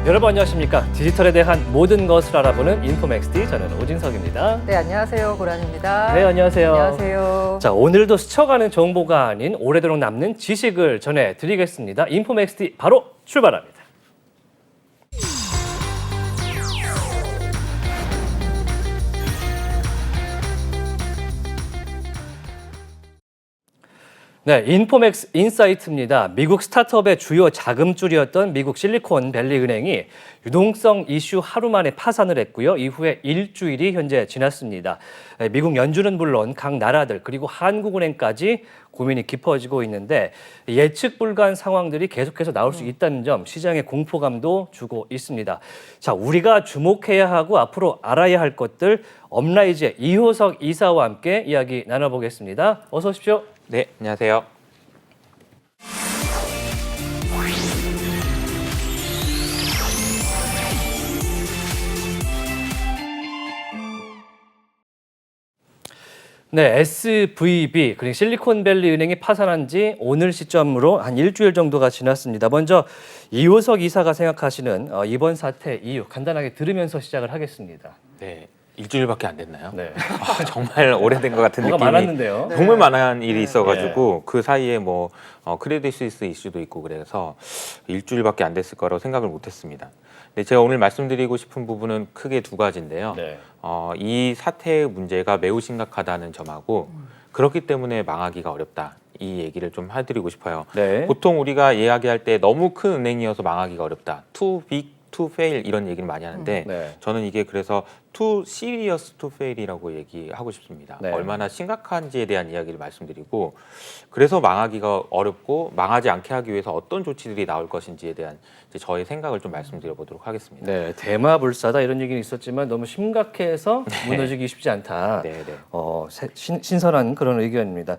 여러분 안녕하십니까? 디지털에 대한 모든 것을 알아보는 인포맥스티, 저는 오진석입니다. 네, 안녕하세요. 고란입니다. 네, 안녕하세요. 안녕하세요. 자, 오늘도 스쳐가는 정보가 아닌 오래도록 남는 지식을 전해드리겠습니다. 인포맥스티 바로 출발합니다. 네, 인포맥스 인사이트입니다. 미국 스타트업의 주요 자금줄이었던 미국 실리콘밸리 은행이 유동성 이슈 하루 만에 파산을 했고요. 이후에 일주일이 현재 지났습니다. 미국 연준은 물론 각 나라들 그리고 한국은행까지 고민이 깊어지고 있는데 예측 불가한 상황들이 계속해서 나올 수 있다는 점, 시장의 공포감도 주고 있습니다. 자, 우리가 주목해야 하고 앞으로 알아야 할 것들, 업라이즈의 이효석 이사와 함께 이야기 나눠보겠습니다. 어서 오십시오. 네, 안녕하세요. 네, SVB, 그리고 실리콘밸리 은행이 파산한 지 오늘 시점으로 한 일주일 정도가 지났습니다. 먼저 이효석 이사가 생각하시는 이번 사태 이유 간단하게 들으면서 시작을 하겠습니다. 네, 일주일밖에 안 됐나요? 네. 정말 오래된 것 같은 뭐가 느낌이 많았는데요. 정말 많은 일이 네. 있어가지고 그 사이에 뭐 크레딧 스위스 이슈도 있고 그래서 일주일밖에 안 됐을 거라고 생각을 못했습니다. 네, 제가 오늘 말씀드리고 싶은 부분은 크게 두 가지인데요. 네. 이 사태의 문제가 매우 심각하다는 점하고 그렇기 때문에 망하기가 어렵다. 이 얘기를 좀 해드리고 싶어요. 네. 보통 우리가 이야기할 때 너무 큰 은행이어서 망하기가 어렵다. Too big to fail 이런 얘기를 많이 하는데 네. 저는 이게 그래서 too serious to fail이라고 얘기하고 싶습니다. 네. 얼마나 심각한지에 대한 이야기를 말씀드리고 그래서 망하기가 어렵고 망하지 않게 하기 위해서 어떤 조치들이 나올 것인지에 대한 이제 저의 생각을 좀 말씀드려 보도록 하겠습니다. 네, 대마불사다 이런 얘기는 있었지만 너무 심각해서 무너지기 쉽지 않다. 네, 네. 신선한 그런 의견입니다.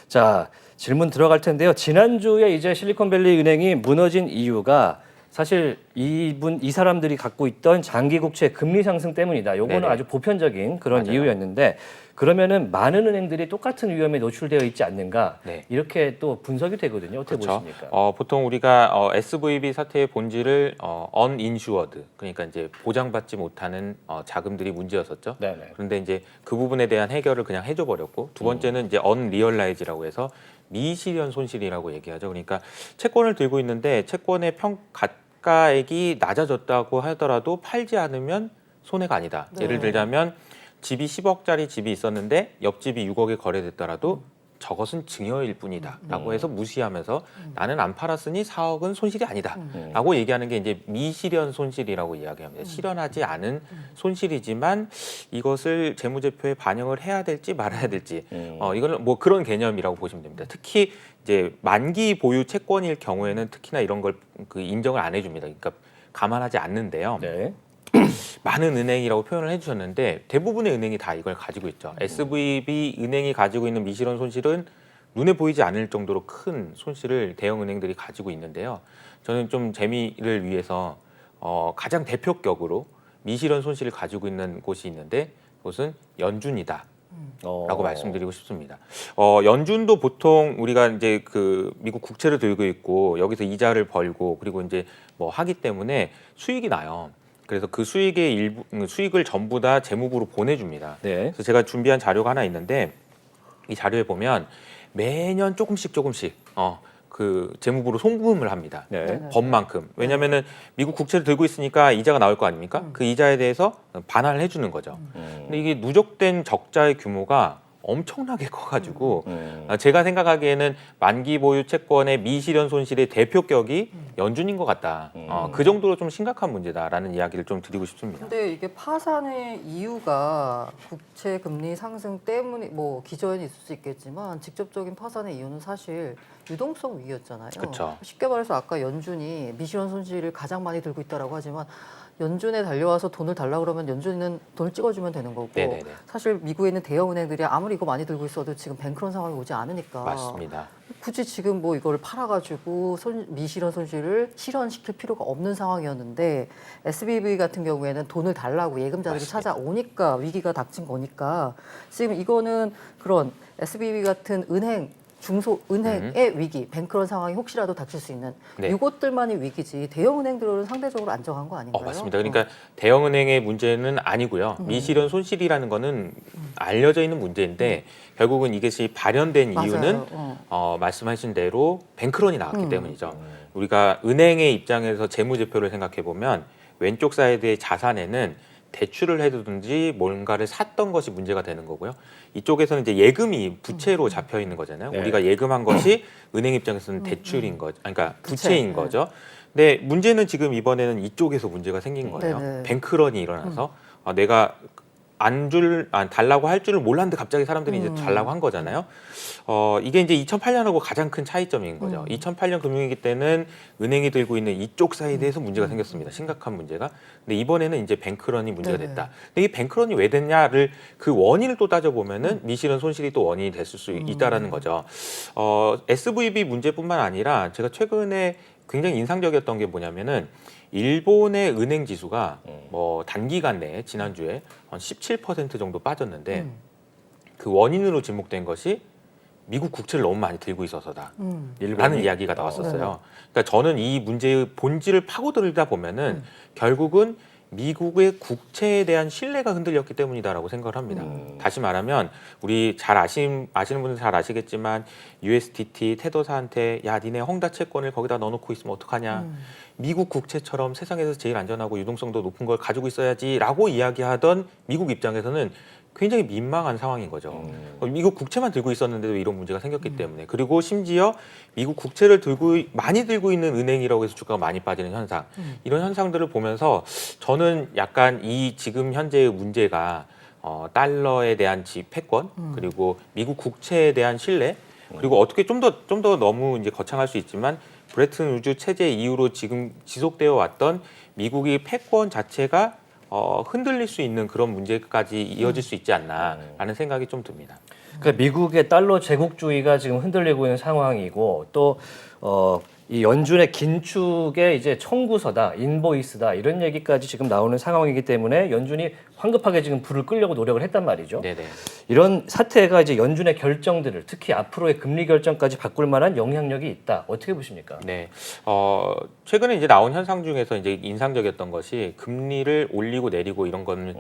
자, 질문 들어갈 텐데요. 지난주에 이제 실리콘밸리 은행이 무너진 이유가 사실 이 사람들이 갖고 있던 장기 국채 금리 상승 때문이다. 요거는 네네. 아주 보편적인 그런 맞아요. 이유였는데 그러면은 많은 은행들이 똑같은 위험에 노출되어 있지 않는가? 네. 이렇게 또 분석이 되거든요. 어떻게 그렇죠. 보십니까? 보통 우리가 SVB 사태의 본질을 uninsured, 그러니까 이제 보장받지 못하는 자금들이 문제였었죠. 네네. 그런데 이제 그 부분에 대한 해결을 그냥 해줘 버렸고 두 번째는 이제 unrealized라고 해서 미실현 손실이라고 얘기하죠. 그러니까 채권을 들고 있는데 채권의 가가액이 낮아졌다고 하더라도 팔지 않으면 손해가 아니다. 네. 예를 들자면 집이 10억짜리 집이 있었는데 옆집이 6억에 거래됐더라도 저것은 증여일 뿐이다 라고 해서 무시하면서 나는 안 팔았으니 4억은 손실이 아니다 라고 얘기하는 게 이제 미실현 손실이라고 이야기합니다. 실현하지 않은 손실이지만 이것을 재무제표에 반영을 해야 될지 말아야 될지 이거는 뭐 그런 개념이라고 보시면 됩니다. 특히 이제 만기 보유 채권일 경우에는 특히나 이런 걸 그 인정을 안 해줍니다. 그러니까 감안하지 않는데요. 네. 많은 은행이라고 표현을 해주셨는데 대부분의 은행이 다 이걸 가지고 있죠. SVB 은행이 가지고 있는 미실현 손실은 눈에 보이지 않을 정도로 큰 손실을 대형 은행들이 가지고 있는데요. 저는 좀 재미를 위해서 가장 대표격으로 미실현 손실을 가지고 있는 곳이 있는데 그것은 연준이다. 라고 말씀드리고 싶습니다. 연준도 보통 우리가 이제 그 미국 국채를 들고 있고 여기서 이자를 벌고 그리고 이제 뭐 하기 때문에 수익이 나요. 그래서 그 수익의 수익을 전부 다 재무부로 보내줍니다. 네. 그래서 제가 준비한 자료가 하나 있는데 이 자료에 보면 매년 조금씩 그 재무부로 송금을 합니다. 네. 법만큼. 왜냐하면은 미국 국채를 들고 있으니까 이자가 나올 거 아닙니까? 그 이자에 대해서 반환을 해주는 거죠. 근데 이게 누적된 적자의 규모가 엄청나게 커가지고 제가 생각하기에는 만기 보유 채권의 미실현 손실의 대표격이 연준인 것 같다. 그 정도로 좀 심각한 문제다라는 이야기를 좀 드리고 싶습니다. 근데 이게 파산의 이유가 국채 금리 상승 때문에 뭐 기저에는 있을 수 있겠지만 직접적인 파산의 이유는 사실 유동성 위기였잖아요. 그쵸. 쉽게 말해서 아까 연준이 미실현 손실을 가장 많이 들고 있다라고 하지만 연준에 달려와서 돈을 달라고 그러면 연준은 돈을 찍어주면 되는 거고 네네네. 사실 미국에 있는 대형은행들이 아무리 이거 많이 들고 있어도 지금 뱅크런 상황이 오지 않으니까 맞습니다. 굳이 지금 뭐 이걸 팔아가지고 미실현 손실을 실현시킬 필요가 없는 상황이었는데 SBB 같은 경우에는 돈을 달라고 예금자들이 맞습니다. 찾아오니까 위기가 닥친 거니까 지금 이거는 그런 SBB 같은 은행 중소은행의 위기, 뱅크런 상황이 혹시라도 닥칠 수 있는 네. 이것들만이 위기지 대형은행들은 상대적으로 안정한 거 아닌가요? 맞습니다. 그러니까 대형은행의 문제는 아니고요. 미실현 손실이라는 거는 알려져 있는 문제인데 결국은 이것이 발현된 맞아요. 이유는 말씀하신 대로 뱅크런이 나왔기 때문이죠. 우리가 은행의 입장에서 재무제표를 생각해 보면 왼쪽 사이드의 자산에는 대출을 해두든지 뭔가를 샀던 것이 문제가 되는 거고요. 이쪽에서는 이제 예금이 부채로 잡혀 있는 거잖아요. 네. 우리가 예금한 것이 은행 입장에서는 대출인 거죠. 그러니까 부채인 네. 거죠. 근데 문제는 지금 이번에는 이쪽에서 문제가 생긴 거예요. 네네. 뱅크런이 일어나서 내가 달라고 할 줄을 몰랐는데 갑자기 사람들이 이제 달라고 한 거잖아요. 이게 이제 2008년하고 가장 큰 차이점인 거죠. 2008년 금융위기 때는 은행이 들고 있는 이쪽 사이드에서 문제가 생겼습니다. 심각한 문제가. 근데 이번에는 이제 뱅크런이 문제가 네네. 됐다. 근데 이 뱅크런이 왜 됐냐를 그 원인을 또 따져보면은 미실현 손실이 또 원인이 됐을 수 있다라는 거죠. SVB 문제뿐만 아니라 제가 최근에 굉장히 인상적이었던 게 뭐냐면은 일본의 은행 지수가 뭐 단기간 내에 지난주에 한 17% 정도 빠졌는데 그 원인으로 지목된 것이 미국 국채를 너무 많이 들고 있어서다. 라는 이야기가 나왔었어요. 그러니까 저는 이 문제의 본질을 파고들다 보면은 결국은 미국의 국채에 대한 신뢰가 흔들렸기 때문이다라고 생각을 합니다. 다시 말하면 우리 잘 아시는 분들 잘 아시겠지만 USDT 테더사한테 야 니네 헝다 채권을 거기다 넣어놓고 있으면 어떡하냐. 미국 국채처럼 세상에서 제일 안전하고 유동성도 높은 걸 가지고 있어야지라고 이야기하던 미국 입장에서는 굉장히 민망한 상황인 거죠. 미국 국채만 들고 있었는데도 이런 문제가 생겼기 때문에. 그리고 심지어 미국 국채를 많이 들고 있는 은행이라고 해서 주가가 많이 빠지는 현상. 이런 현상들을 보면서 저는 약간 이 지금 현재의 문제가 달러에 대한 패권 그리고 미국 국채에 대한 신뢰 그리고 어떻게 좀 더 너무 이제 거창할 수 있지만 브레튼 우즈 체제 이후로 지금 지속되어 왔던 미국의 패권 자체가 흔들릴 수 있는 그런 문제까지 이어질 수 있지 않나라는 생각이 좀 듭니다. 그러니까 미국의 달러 제국주의가 지금 흔들리고 있는 상황이고 또 이 연준의 긴축의 이제 청구서다, 인보이스다 이런 얘기까지 지금 나오는 상황이기 때문에 연준이 황급하게 지금 불을 끌려고 노력을 했단 말이죠. 네네. 이런 사태가 이제 연준의 결정들을 특히 앞으로의 금리 결정까지 바꿀 만한 영향력이 있다. 어떻게 보십니까? 네. 최근에 이제 나온 현상 중에서 이제 인상적이었던 것이 금리를 올리고 내리고 이런 거는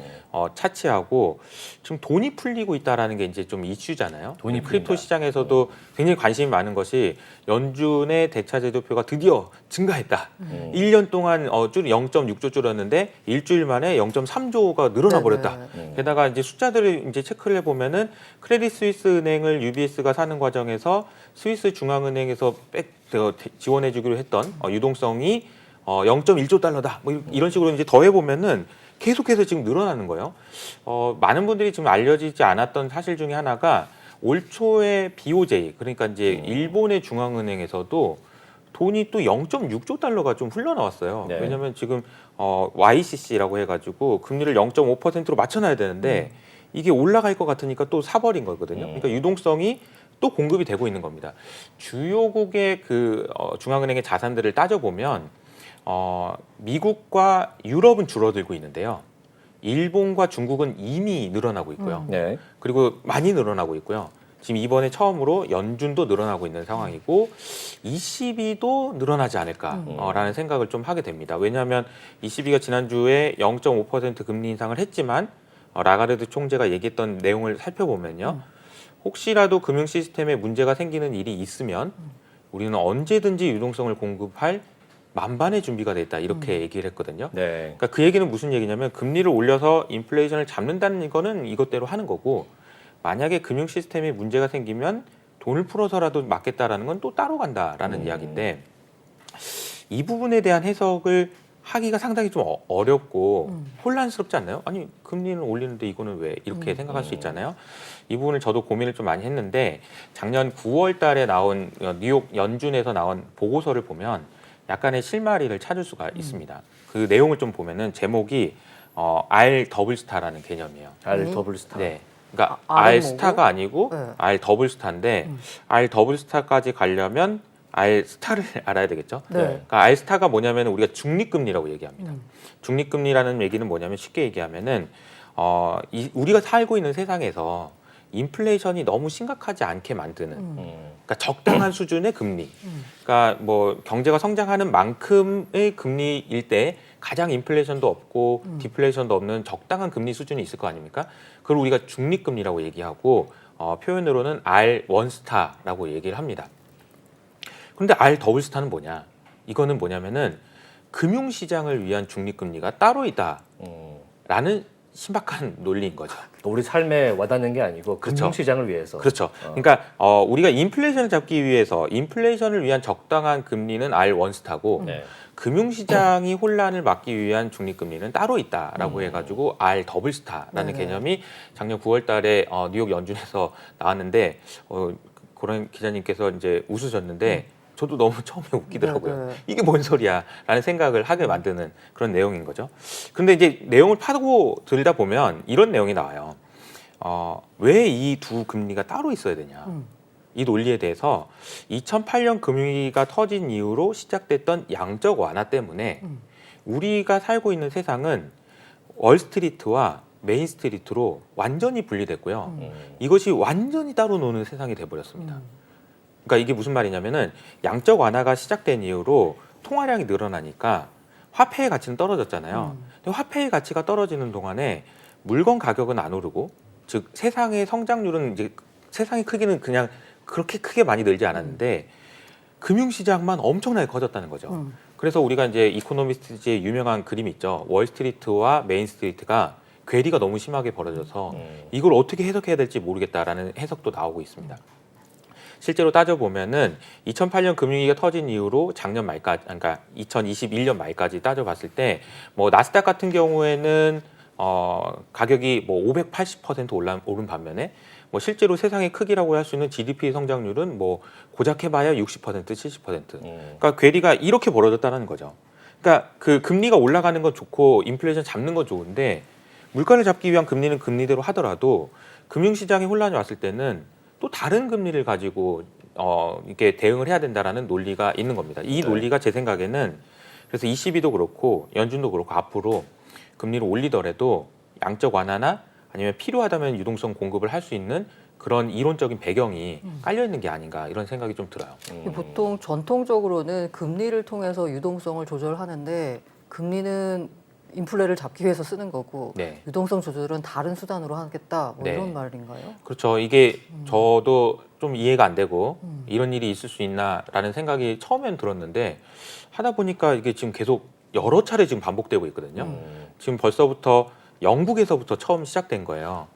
차치하고 지금 돈이 풀리고 있다라는 게 이제 좀 이슈잖아요. 돈이 크립토 풀린다. 시장에서도 굉장히 관심이 많은 것이 연준의 대차제도표가 드디어 증가했다. 1년 동안 0.6조 줄었는데 일주일 만에 0.3조가 늘어나 버렸다. 게다가 이제 숫자들을 이제 체크를 해보면은 크레딧 스위스 은행을 UBS가 사는 과정에서 스위스 중앙은행에서 지원해주기로 했던 유동성이 0.1조 달러다. 뭐 이런 식으로 이제 더해보면은 계속해서 지금 늘어나는 거예요. 많은 분들이 지금 알려지지 않았던 사실 중에 하나가 올 초에 BOJ 그러니까 이제 일본의 중앙은행에서도 돈이 또 0.6조 달러가 좀 흘러나왔어요. 네. 왜냐하면 지금 YCC라고 해가지고 금리를 0.5%로 맞춰놔야 되는데 이게 올라갈 것 같으니까 또 사버린 거거든요. 그러니까 유동성이 또 공급이 되고 있는 겁니다. 주요국의 그 중앙은행의 자산들을 따져보면 미국과 유럽은 줄어들고 있는데요. 일본과 중국은 이미 늘어나고 있고요. 네. 그리고 많이 늘어나고 있고요. 지금 이번에 처음으로 연준도 늘어나고 있는 상황이고 ECB도 늘어나지 않을까라는 생각을 좀 하게 됩니다. 왜냐하면 ECB가 지난주에 0.5% 금리 인상을 했지만 라가르드 총재가 얘기했던 내용을 살펴보면요. 혹시라도 금융 시스템에 문제가 생기는 일이 있으면 우리는 언제든지 유동성을 공급할 만반의 준비가 돼 있다 이렇게 얘기를 했거든요. 네. 그러니까 그 얘기는 무슨 얘기냐면 금리를 올려서 인플레이션을 잡는다는 거는 이것대로 하는 거고 만약에 금융 시스템에 문제가 생기면 돈을 풀어서라도 막겠다라는 건 또 따로 간다라는 이야기인데 이 부분에 대한 해석을 하기가 상당히 좀 어렵고 혼란스럽지 않나요? 아니 금리는 올리는데 이거는 왜 이렇게 생각할 수 있잖아요. 이 부분을 저도 고민을 좀 많이 했는데 작년 9월 달에 나온 뉴욕 연준에서 나온 보고서를 보면 약간의 실마리를 찾을 수가 있습니다. 그 내용을 좀 보면은 제목이 R 더블 스타라는 개념이에요. R 더블 스타. 네. 그러니까 R은 R 뭐고? 스타가 아니고 네. R 더블 스타인데 R 더블 스타까지 가려면 R 스타를 알아야 되겠죠. 네. 그러니까 R 스타가 뭐냐면 우리가 중립금리라고 얘기합니다. 중립금리라는 얘기는 뭐냐면 쉽게 얘기하면은 우리가 살고 있는 세상에서 인플레이션이 너무 심각하지 않게 만드는 그러니까 적당한 수준의 금리. 그러니까 뭐 경제가 성장하는 만큼의 금리일 때 가장 인플레이션도 없고 디플레이션도 없는 적당한 금리 수준이 있을 거 아닙니까? 그걸 우리가 중립금리라고 얘기하고 표현으로는 R 원스타라고 얘기를 합니다. 그런데 R 더블 스타는 뭐냐? 이거는 뭐냐면은 금융시장을 위한 중립금리가 따로 있다라는 신박한 논리인 거죠. 우리 삶에 와닿는 게 아니고 그렇죠. 금융시장을 위해서. 그렇죠. 그러니까 우리가 인플레이션을 잡기 위해서 인플레이션을 위한 적당한 금리는 R 원스타고 네. 금융시장이 혼란을 막기 위한 중립금리는 따로 있다라고 해가지고 R 더블 스타라는 네. 개념이 작년 9월달에 뉴욕 연준에서 나왔는데 그런 기자님께서 이제 웃으셨는데 저도 너무 처음에 웃기더라고요. 네. 이게 뭔 소리야라는 생각을 하게 만드는 그런 내용인 거죠. 근데 이제 내용을 파고 들다 보면 이런 내용이 나와요. 왜 이 두 금리가 따로 있어야 되냐? 이 논리에 대해서 2008년 금융위기가 터진 이후로 시작됐던 양적 완화 때문에 우리가 살고 있는 세상은 월스트리트와 메인스트리트로 완전히 분리됐고요. 이것이 완전히 따로 노는 세상이 돼버렸습니다. 그러니까 이게 무슨 말이냐면은 양적 완화가 시작된 이후로 통화량이 늘어나니까 화폐의 가치는 떨어졌잖아요. 근데 화폐의 가치가 떨어지는 동안에 물건 가격은 안 오르고, 즉 세상의 성장률은 이제 세상의 크기는 그냥 그렇게 크게 많이 늘지 않았는데 금융시장만 엄청나게 커졌다는 거죠. 그래서 우리가 이제 이코노미스트의 유명한 그림이 있죠. 월스트리트와 메인스트리트가 괴리가 너무 심하게 벌어져서 이걸 어떻게 해석해야 될지 모르겠다라는 해석도 나오고 있습니다. 실제로 따져보면은 2008년 금융위기가 터진 이후로 작년 말까지, 그러니까 2021년 말까지 따져봤을 때 뭐 나스닥 같은 경우에는 가격이 뭐 580% 오른 반면에 뭐 실제로 세상의 크기라고 할 수 있는 GDP 성장률은 뭐 고작 해봐야 60%, 70%. 그러니까 괴리가 이렇게 벌어졌다는 거죠. 그러니까 그 금리가 올라가는 건 좋고 인플레이션 잡는 건 좋은데 물가를 잡기 위한 금리는 금리대로 하더라도 금융시장에 혼란이 왔을 때는 또 다른 금리를 가지고 이렇게 대응을 해야 된다라는 논리가 있는 겁니다. 이 논리가 제 생각에는 그래서 ECB도 그렇고 연준도 그렇고 앞으로 금리를 올리더라도 양적 완화나 아니면 필요하다면 유동성 공급을 할 수 있는 그런 이론적인 배경이 깔려 있는 게 아닌가 이런 생각이 좀 들어요. 보통 전통적으로는 금리를 통해서 유동성을 조절하는데 금리는 인플레를 잡기 위해서 쓰는 거고 네. 유동성 조절은 다른 수단으로 하겠다 뭐 네. 이런 말인가요? 그렇죠. 이게 저도 좀 이해가 안 되고 이런 일이 있을 수 있나라는 생각이 처음엔 들었는데 하다 보니까 이게 지금 계속 여러 차례 지금 반복되고 있거든요. 지금 벌써부터 영국에서부터 처음 시작된 거예요.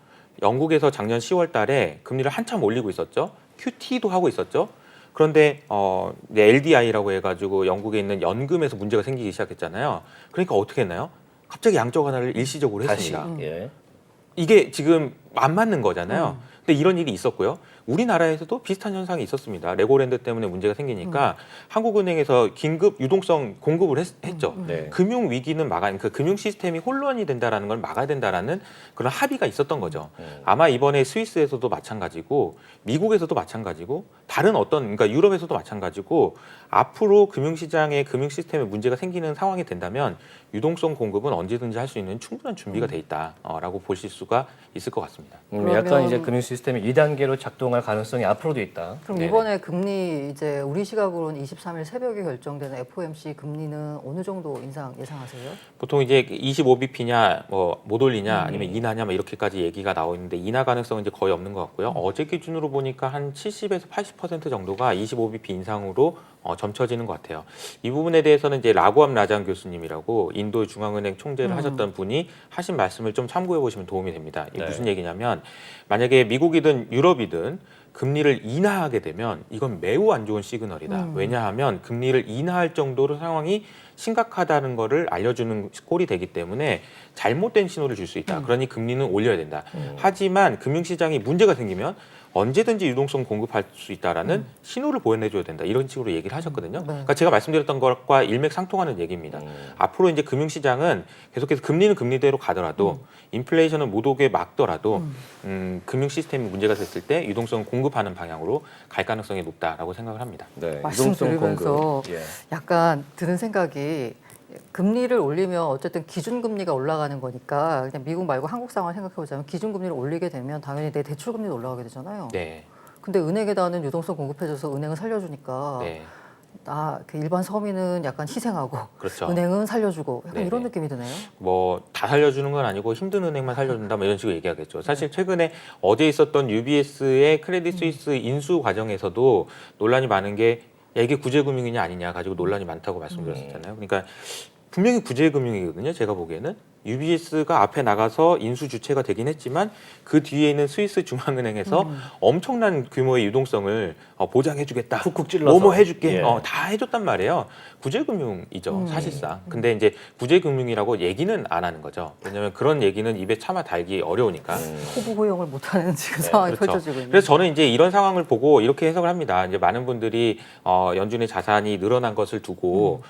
영국에서 작년 10월 달에 금리를 한참 올리고 있었죠. QT도 하고 있었죠. 그런데 LDI라고 해가지고 영국에 있는 연금에서 문제가 생기기 시작했잖아요. 그러니까 어떻게 했나요? 갑자기 양적 완화를 일시적으로 다시. 했습니다. 예. 이게 지금 안 맞는 거잖아요. 근데 이런 일이 있었고요. 우리나라에서도 비슷한 현상이 있었습니다. 레고랜드 때문에 문제가 생기니까 한국은행에서 긴급 유동성 공급을 했죠. 네. 금융 위기는 그 금융 시스템이 혼란이 된다라는 걸 막아야 된다라는 그런 합의가 있었던 거죠. 아마 이번에 스위스에서도 마찬가지고 미국에서도 마찬가지고 다른 그러니까 유럽에서도 마찬가지고 앞으로 금융시장에 금융 시스템에 문제가 생기는 상황이 된다면 유동성 공급은 언제든지 할 수 있는 충분한 준비가 돼 있다라고 보실 수가 있을 것 같습니다. 약간 그러면- 이제 금융 시스템이 2단계로 작동할 가능성이 앞으로도 있다. 그럼 네네. 이번에 금리 이제 우리 시각으로는 23일 새벽에 결정되는 FOMC 금리는 어느 정도 인상 예상하세요? 보통 이제 25bp냐 뭐 못 올리냐 아니면 인하냐 뭐 이렇게까지 얘기가 나오고 있는데 인하 가능성은 이제 거의 없는 것 같고요. 어제 기준으로 보니까 한 70에서 80% 정도가 25bp 인상으로 점쳐지는 것 같아요. 이 부분에 대해서는 이제 라구암 라잔 교수님이라고 인도 중앙은행 총재를 하셨던 분이 하신 말씀을 좀 참고해 보시면 도움이 됩니다. 이게 네. 무슨 얘기냐면 만약에 미국이든 유럽이든 금리를 인하하게 되면 이건 매우 안 좋은 시그널이다. 왜냐하면 금리를 인하할 정도로 상황이 심각하다는 거를 알려주는 꼴이 되기 때문에 잘못된 신호를 줄 수 있다. 그러니 금리는 올려야 된다. 하지만 금융시장이 문제가 생기면 언제든지 유동성 공급할 수 있다라는 신호를 보여내줘야 된다. 이런 식으로 얘기를 하셨거든요. 네. 그러니까 제가 말씀드렸던 것과 일맥상통하는 얘기입니다. 앞으로 이제 금융시장은 계속해서 금리는 금리대로 가더라도 인플레이션은 못 오게 막더라도 금융 시스템이 문제가 됐을 때 유동성을 공급하는 방향으로 갈 가능성이 높다라고 생각을 합니다. 네, 말씀 유동성 들으면서 공급. 예. 약간 드는 생각이 금리를 올리면 어쨌든 기준금리가 올라가는 거니까 그냥 미국 말고 한국 상황을 생각해 보자면 기준금리를 올리게 되면 당연히 내 대출금리도 올라가게 되잖아요. 네. 근데 은행에다는 유동성 공급해줘서 은행은 살려주니까 네. 그 일반 서민은 약간 희생하고 그렇죠. 은행은 살려주고 약간 네네. 이런 느낌이 드네요. 뭐 다 살려주는 건 아니고 힘든 은행만 살려준다 뭐 이런 식으로 얘기하겠죠. 사실 최근에 어제 있었던 UBS의 크레딧 스위스 인수 과정에서도 논란이 많은 게 야, 이게 구제금융이냐 아니냐 가지고 논란이 많다고 말씀드렸었잖아요. 그러니까 분명히 구제금융이거든요. 제가 보기에는 UBS가 앞에 나가서 인수 주체가 되긴 했지만 그 뒤에 있는 스위스 중앙은행에서 엄청난 규모의 유동성을 보장해주겠다. 쿡쿡 찔러서. 뭐뭐 해줄게. 예. 다 해줬단 말이에요. 구제금융이죠, 사실상. 근데 이제 구제금융이라고 얘기는 안 하는 거죠. 왜냐하면 그런 얘기는 입에 참아 달기 어려우니까. 호부 호용을 못하는 지금 상황이 그렇죠. 펼쳐지고 있는. 그래서 저는 이제 이런 상황을 보고 이렇게 해석을 합니다. 이제 많은 분들이 연준의 자산이 늘어난 것을 두고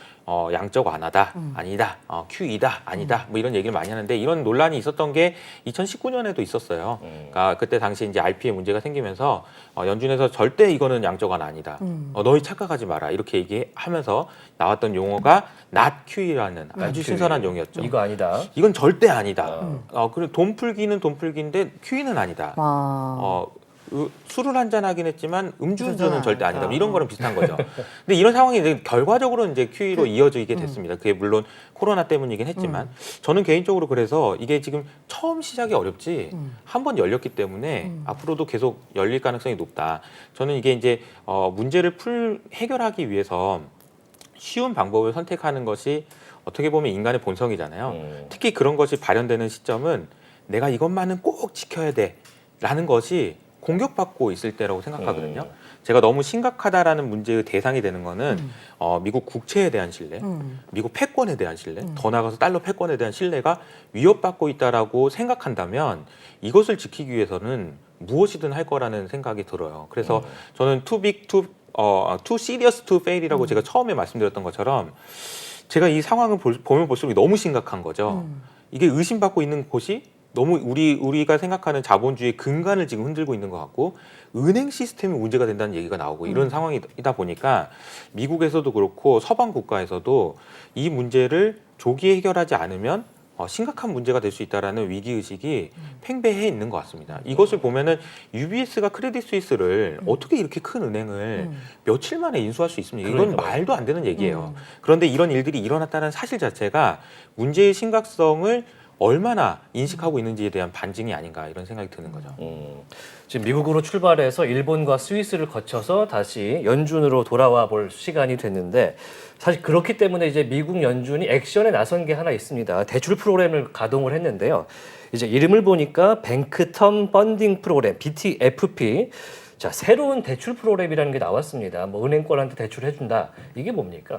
양적 완화다, 아니다, QE다, 아니다, 뭐 이런 얘기를 많이 하는데 이런 논란이 있었던 게 2019년에도 있었어요. 그러니까 그때 당시 이제 RP에 문제가 생기면서 연준에서 절대 이거는 양적 완화 아니다. 너희 착각하지 마라 이렇게 얘기하면서 나왔던 용어가 not QE라는 아주 신선한 용어였죠. 이거 아니다. 이건 절대 아니다. 그리고 돈 풀기는 돈 풀기인데 QE는 아니다. 와. 술을 한잔 하긴 했지만 음주운전은 운전은 절대 아니다. 아니다. 뭐 이런 거랑 비슷한 거죠. 근데 이런 상황이 이제 결과적으로 이제 QE로 이어지게 됐습니다. 그게 물론 코로나 때문이긴 했지만 저는 개인적으로 그래서 이게 지금 처음 시작이 어렵지 한 번 열렸기 때문에 앞으로도 계속 열릴 가능성이 높다. 저는 이게 이제 문제를 해결하기 위해서 쉬운 방법을 선택하는 것이 어떻게 보면 인간의 본성이잖아요. 특히 그런 것이 발현되는 시점은 내가 이것만은 꼭 지켜야 돼라는 것이 공격받고 있을 때라고 생각하거든요. 제가 너무 심각하다라는 문제의 대상이 되는 거는 미국 국채에 대한 신뢰, 미국 패권에 대한 신뢰, 더 나아가서 달러 패권에 대한 신뢰가 위협받고 있다라고 생각한다면 이것을 지키기 위해서는 무엇이든 할 거라는 생각이 들어요. 그래서 저는 too serious to fail이라고 제가 처음에 말씀드렸던 것처럼 제가 이 상황을 보면 볼수록 너무 심각한 거죠. 이게 의심받고 있는 곳이 너무 우리가 생각하는 자본주의의 근간을 지금 흔들고 있는 것 같고 은행 시스템이 문제가 된다는 얘기가 나오고 이런 상황이다 보니까 미국에서도 그렇고 서방 국가에서도 이 문제를 조기에 해결하지 않으면 심각한 문제가 될 수 있다라는 위기의식이 팽배해 있는 것 같습니다. 이것을 보면은 UBS가 크레딧 스위스를 어떻게 이렇게 큰 은행을 며칠 만에 인수할 수 있습니까? 이건 그러니까요. 말도 안 되는 얘기예요. 그런데 이런 일들이 일어났다는 사실 자체가 문제의 심각성을 얼마나 인식하고 있는지에 대한 반증이 아닌가 이런 생각이 드는 거죠. 지금 미국으로 출발해서 일본과 스위스를 거쳐서 다시 연준으로 돌아와 볼 시간이 됐는데 사실 그렇기 때문에 이제 미국 연준이 액션에 나선 게 하나 있습니다. 대출 프로그램을 가동을 했는데요. 이제 이름을 보니까 뱅크 텀 펀딩 프로그램 BTFP. 자, 새로운 대출 프로그램이라는 게 나왔습니다. 뭐 은행권한테 대출을 해준다. 이게 뭡니까?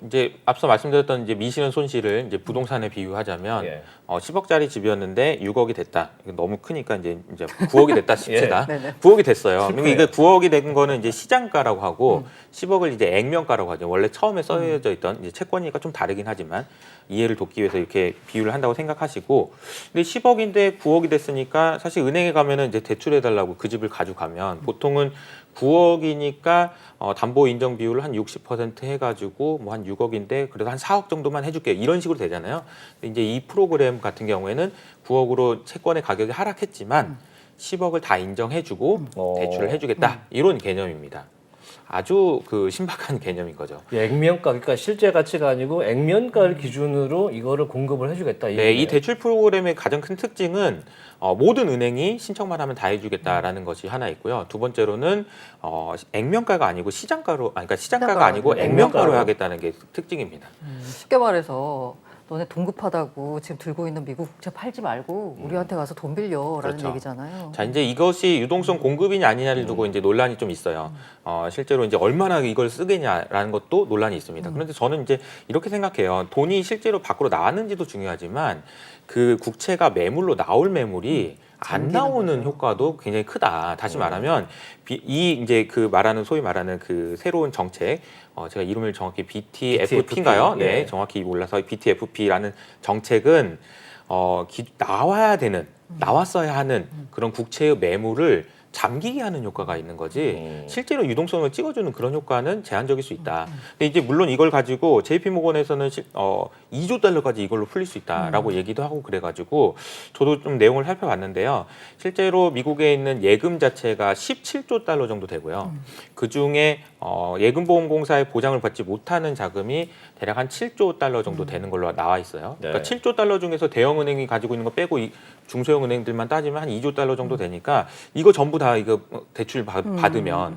이제 앞서 말씀드렸던 이제 미실현 손실을 이제 부동산에 비유하자면 예. 10억짜리 집이었는데 6억이 됐다. 이거 너무 크니까 이제 9억이 됐다 칩시다. 예. 네네. 9억이 됐어요. 슬프네요. 그러니까 이거 9억이 된 거는 이제 시장가라고 하고 10억을 이제 액면가라고 하죠. 원래 처음에 써져 있던 이제 채권이니까 좀 다르긴 하지만 이해를 돕기 위해서 이렇게 비유를 한다고 생각하시고 근데 10억인데 9억이 됐으니까 사실 은행에 가면은 이제 대출해 달라고 그 집을 가져가면 보통은 9억이니까 담보 인정 비율을 한 60% 해가지고 뭐 한 6억인데 그래도 한 4억 정도만 해줄게 이런 식으로 되잖아요. 근데 이제 이 프로그램 같은 경우에는 9억으로 채권의 가격이 하락했지만 10억을 다 인정해주고 대출을 해주겠다 이런 개념입니다. 아주 그 신박한 개념인 거죠. 액면가, 그러니까 실제 가치가 아니고 액면가를 기준으로 이거를 공급을 해주겠다. 네, 이 대출 프로그램의 가장 큰 특징은 모든 은행이 신청만 하면 다 해주겠다라는 것이 하나 있고요. 두 번째로는 액면가가 아니고 시장가로, 그러니까 시장가가 아니고 액면가로 하겠다는 게 특징입니다. 쉽게 말해서 너네 동급하다고 지금 들고 있는 미국 국채 팔지 말고 우리한테 가서 돈 빌려라는 그렇죠. 얘기잖아요. 자, 이제 이것이 유동성 공급이냐 아니냐를 두고 이제 논란이 좀 있어요. 실제로 이제 얼마나 이걸 쓰겠냐라는 것도 논란이 있습니다. 그런데 저는 이제 이렇게 생각해요. 돈이 실제로 밖으로 나왔는지도 중요하지만 그 국채가 매물로 나올 매물이 안 나오는 거죠. 효과도 굉장히 크다. 다시 말하면 이 이제 그 말하는 소위 말하는 그 새로운 정책, 제가 이름을 정확히 BTFP인가요? BTFP, 네, 예. 정확히 몰라서 BTFP라는 정책은 나와야 되는 나왔어야 하는 그런 국채의 매물을 잠기게 하는 효과가 있는 거지 실제로 유동성을 찍어주는 그런 효과는 제한적일 수 있다. 근데 이제 물론 이걸 가지고 JP모건에서는 2조 달러까지 이걸로 풀릴 수 있다라고 얘기도 하고 그래가지고 저도 좀 내용을 살펴봤는데요. 실제로 미국에 있는 예금 자체가 17조 달러 정도 되고요. 그 중에 예금보험공사의 보장을 받지 못하는 자금이 대략 한 7조 달러 정도 되는 걸로 나와 있어요. 네. 그러니까 7조 달러 중에서 대형은행이 가지고 있는 거 빼고 중소형 은행들만 따지면 한 2조 달러 정도 되니까 이거 전부 다 이거 대출 받으면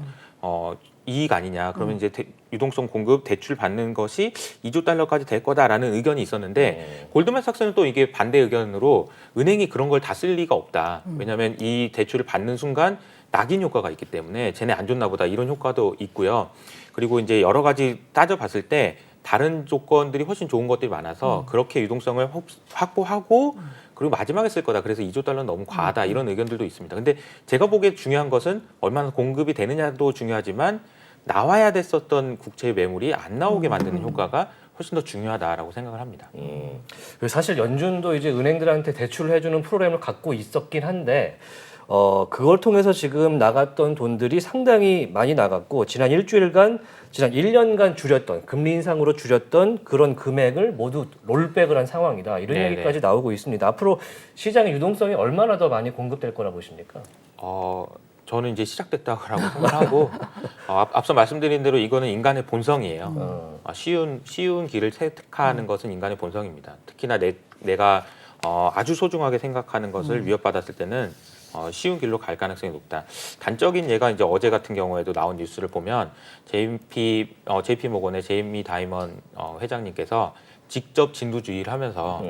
이익 아니냐. 그러면 이제 유동성 공급 대출 받는 것이 2조 달러까지 될 거다라는 의견이 있었는데 골드만삭스는 또 이게 반대 의견으로 은행이 그런 걸 다 쓸 리가 없다. 왜냐하면 이 대출을 받는 순간 낙인 효과가 있기 때문에 쟤네 안 좋나 보다 이런 효과도 있고요. 그리고 이제 여러 가지 따져봤을 때 다른 조건들이 훨씬 좋은 것들이 많아서 그렇게 유동성을 확보하고 그리고 마지막에 쓸 거다. 그래서 2조 달러는 너무 과하다. 이런 의견들도 있습니다. 근데 제가 보기에 중요한 것은 얼마나 공급이 되느냐도 중요하지만 나와야 됐었던 국채 매물이 안 나오게 만드는 효과가 훨씬 더 중요하다라고 생각을 합니다. 사실 연준도 이제 은행들한테 대출을 해주는 프로그램을 갖고 있었긴 한데 그걸 통해서 지금 나갔던 돈들이 상당히 많이 나갔고 지난 1년간 줄였던 금리 인상으로 줄였던 그런 금액을 모두 롤백을 한 상황이다. 이런 네네. 얘기까지 나오고 있습니다. 앞으로 시장의 유동성이 얼마나 더 많이 공급될 거라 보십니까? 저는 이제 시작됐다고 생각하고 앞서 말씀드린 대로 이거는 인간의 본성이에요. 쉬운 길을 택하는 것은 인간의 본성입니다. 특히나 내가 아주 소중하게 생각하는 것을 위협받았을 때는 쉬운 길로 갈 가능성이 높다. 단적인 예가 이제 어제 같은 경우에도 나온 뉴스를 보면 JP모건의 제이미 다이먼 회장님께서 직접 진두지휘를 하면서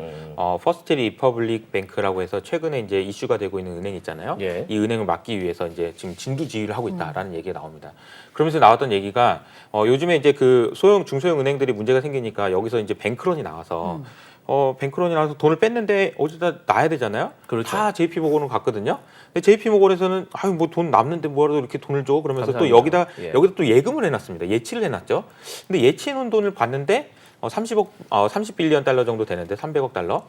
퍼스트 리퍼블릭 뱅크라고 해서 최근에 이제 이슈가 되고 있는 은행 있잖아요. 예. 이 은행을 막기 위해서 이제 지금 진두지휘를 하고 있다라는 얘기가 나옵니다. 그러면서 나왔던 얘기가 요즘에 이제 그 중소형 은행들이 문제가 생기니까 여기서 이제 뱅크런이 나와서 뱅크런이 나와서 돈을 뺐는데 어디다 놔야 되잖아요. 그렇죠. 다 JP모건으로 갔거든요. 근데 JP모건에서는 뭐 돈 남는데 뭐라도 이렇게 돈을 줘 그러면서 또 감사합니다. 여기다 또 예금을 해놨습니다. 예치를 해놨죠. 근데 예치해놓은 돈을 봤는데 30빌리언 달러 정도 되는데 300억 달러.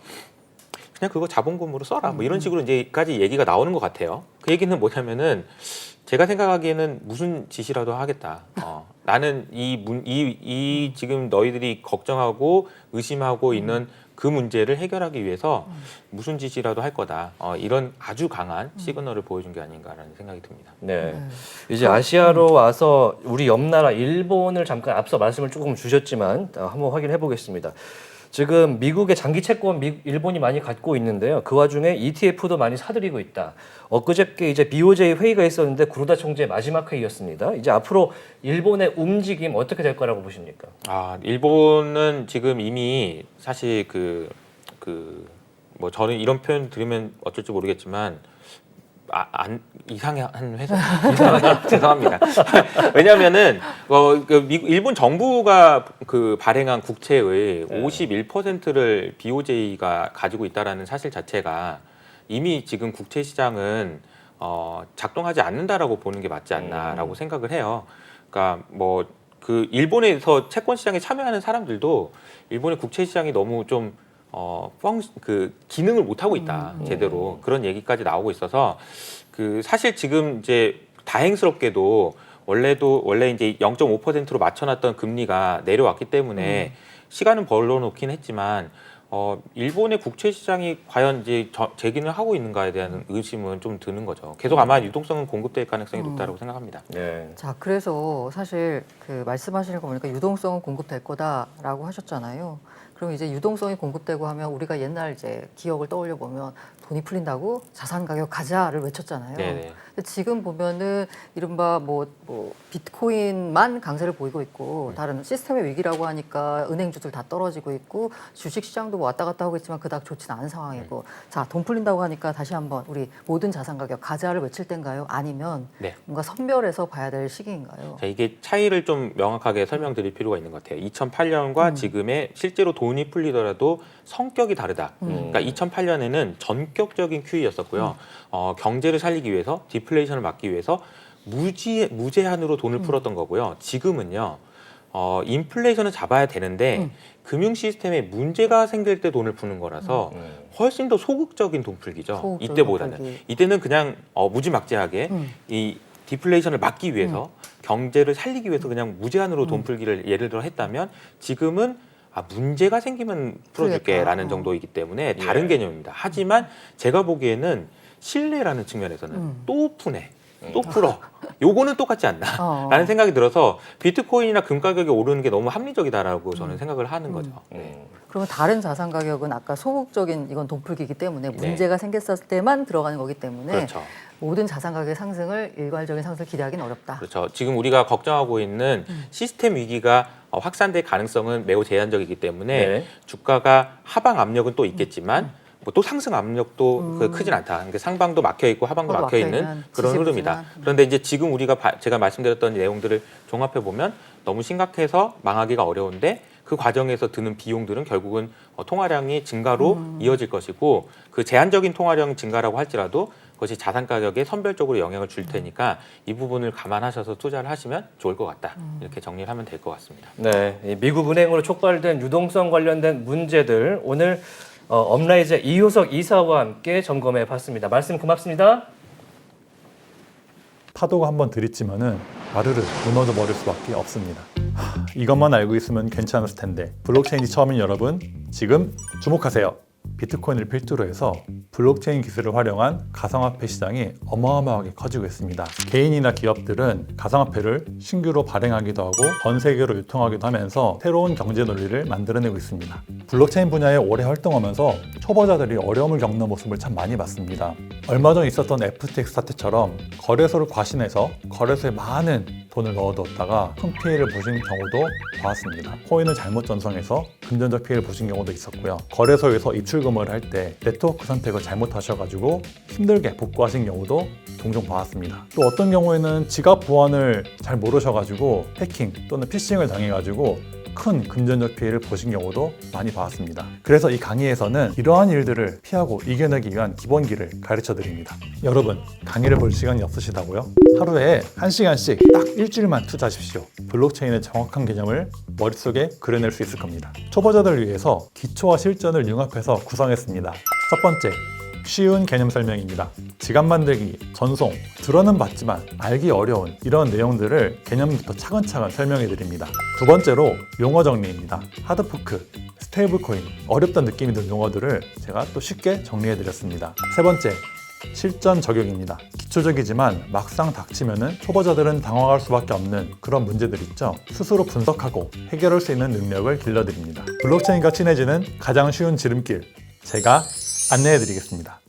그냥 그거 자본금으로 써라. 뭐 이런 식으로 이제까지 얘기가 나오는 것 같아요. 그 얘기는 뭐냐면은 제가 생각하기에는 무슨 짓이라도 하겠다. 나는 이 지금 너희들이 걱정하고 의심하고 있는 그 문제를 해결하기 위해서 무슨 짓이라도 할 거다. 이런 아주 강한 시그널을 보여준 게 아닌가라는 생각이 듭니다. 네. 이제 아시아로 와서 우리 옆 나라 일본을 잠깐 앞서 말씀을 조금 주셨지만 한번 확인해 보겠습니다. 지금 미국의 장기 채권 일본이 많이 갖고 있는데요. 그 와중에 ETF도 많이 사들이고 있다. 엊그저께 이제 BOJ 회의가 있었는데 구로다 총재 마지막 회의였습니다. 이제 앞으로 일본의 움직임 어떻게 될 거라고 보십니까? 일본은 지금 이미 사실 뭐 저는 이런 표현 들으면 어쩔지 모르겠지만 이상한 회사 죄송합니다. 왜냐하면은 일본 정부가 발행한 국채의 51%를 BOJ가 가지고 있다라는 사실 자체가 이미 지금 국채 시장은 작동하지 않는다라고 보는 게 맞지 않나라고 생각을 해요. 그러니까 뭐 일본에서 채권 시장에 참여하는 사람들도 일본의 국채 시장이 너무 좀 기능을 못 하고 있다 제대로 그런 얘기까지 나오고 있어서 사실 지금 이제 다행스럽게도 원래 이제 0.5%로 맞춰놨던 금리가 내려왔기 때문에 시간은 벌러놓긴 했지만 일본의 국채 시장이 과연 이제 재기능을 하고 있는가에 대한 의심은 좀 드는 거죠. 계속 아마 유동성은 공급될 가능성이 높다고 생각합니다. 네. 자, 그래서 사실 말씀하시는 거 보니까 유동성은 공급될 거다라고 하셨잖아요. 그럼 이제 유동성이 공급되고 하면 우리가 옛날 이제 기억을 떠올려 보면 돈이 풀린다고 자산 가격 가자를 외쳤잖아요. 네네. 근데 지금 보면은 이른바 뭐 비트코인만 강세를 보이고 있고 다른 시스템의 위기라고 하니까 은행주들 다 떨어지고 있고 주식 시장도 뭐 왔다 갔다 하고 있지만 그닥 좋지는 않은 상황이고 자, 돈 풀린다고 하니까 다시 한번 우리 모든 자산 가격 가자를 외칠 때인가요? 아니면 네. 뭔가 선별해서 봐야 될 시기인가요? 자, 이게 차이를 좀 명확하게 설명드릴 필요가 있는 것 같아요. 2008년과 지금의 실제로 돈이 풀리더라도 성격이 다르다. 그러니까 2008년에는 전격적인 QE였었고요. 경제를 살리기 위해서 디플레이션을 막기 위해서 무제한으로 돈을 풀었던 거고요. 지금은요. 인플레이션을 잡아야 되는데 금융 시스템에 문제가 생길 때 돈을 푸는 거라서 훨씬 더 소극적인 돈 풀기죠. 소극적인 이때보다는. 돈 풀기. 이때는 그냥 무지막지하게 이 디플레이션을 막기 위해서 경제를 살리기 위해서 그냥 무제한으로 돈 풀기를 예를 들어 했다면 지금은 문제가 생기면 풀어줄게라는 풀겠다. 정도이기 때문에 다른 개념입니다. 하지만 제가 보기에는 신뢰라는 측면에서는 또 푸네. 또 풀어. 요거는 똑같지 않나 라는 생각이 들어서 비트코인이나 금 가격이 오르는 게 너무 합리적이다라고 저는 생각을 하는 거죠. 네. 그러면 다른 자산 가격은 아까 소극적인 이건 돈 풀기이기 때문에 문제가 생겼을 때만 들어가는 거기 때문에 그렇죠. 모든 자산 가격의 상승을 일괄적인 상승을 기대하기는 어렵다. 그렇죠. 지금 우리가 걱정하고 있는 시스템 위기가 확산될 가능성은 매우 제한적이기 때문에 네. 주가가 하방 압력은 또 있겠지만 뭐 또 상승 압력도 크진 않다. 그러니까 상방도 막혀 있고 하방도 서로 막혀 있는 막혀있는 그런 흐름이다. 지지부진한. 그런데 이제 지금 우리가 제가 말씀드렸던 내용들을 종합해 보면 너무 심각해서 망하기가 어려운데 그 과정에서 드는 비용들은 결국은 통화량이 증가로 이어질 것이고 그 제한적인 통화량 증가라고 할지라도 그것이 자산 가격에 선별적으로 영향을 줄 테니까 이 부분을 감안하셔서 투자를 하시면 좋을 것 같다. 이렇게 정리를 하면 될 것 같습니다. 네, 이 미국 은행으로 촉발된 유동성 관련된 문제들 오늘 업라이즈 이효석 이사와 함께 점검해 봤습니다. 말씀 고맙습니다. 파도가 한번 들이치면은 와르르 무너져 버릴 수밖에 없습니다. 이것만 알고 있으면 괜찮았을 텐데 블록체인이 처음인 여러분 지금 주목하세요. 비트코인을 필두로 해서 블록체인 기술을 활용한 가상화폐 시장이 어마어마하게 커지고 있습니다. 개인이나 기업들은 가상화폐를 신규로 발행하기도 하고 전 세계로 유통하기도 하면서 새로운 경제 논리를 만들어내고 있습니다. 블록체인 분야에 오래 활동하면서 초보자들이 어려움을 겪는 모습을 참 많이 봤습니다. 얼마 전 있었던 FTX 사태처럼 거래소를 과신해서 거래소에 많은 돈을 넣어뒀다가 큰 피해를 보신 경우도 봤습니다. 코인을 잘못 전송해서 금전적 피해를 보신 경우도 있었고요. 거래소에서 입출금을 할 때 네트워크 선택을 잘못하셔가지고 힘들게 복구하신 경우도 종종 봤습니다. 또 어떤 경우에는 지갑 보안을 잘 모르셔가지고 해킹 또는 피싱을 당해가지고 큰 금전적 피해를 보신 경우도 많이 봤습니다. 그래서 이 강의에서는 이러한 일들을 피하고 이겨내기 위한 기본기를 가르쳐 드립니다. 여러분, 강의를 볼 시간이 없으시다고요? 하루에 1시간씩 딱 일주일만 투자하십시오. 블록체인의 정확한 개념을 머릿속에 그려낼 수 있을 겁니다. 초보자들을 위해서 기초와 실전을 융합해서 구성했습니다. 첫 번째, 쉬운 개념 설명입니다. 지갑 만들기, 전송, 들어는 봤지만 알기 어려운 이런 내용들을 개념부터 차근차근 설명해 드립니다. 두 번째로 용어 정리입니다. 하드포크, 스테이블 코인, 어렵다는 느낌이 드는 용어들을 제가 또 쉽게 정리해 드렸습니다. 세 번째, 실전 적용입니다. 기초적이지만 막상 닥치면은 초보자들은 당황할 수밖에 없는 그런 문제들 있죠. 스스로 분석하고 해결할 수 있는 능력을 길러드립니다. 블록체인과 친해지는 가장 쉬운 지름길, 제가 안내해 드리겠습니다.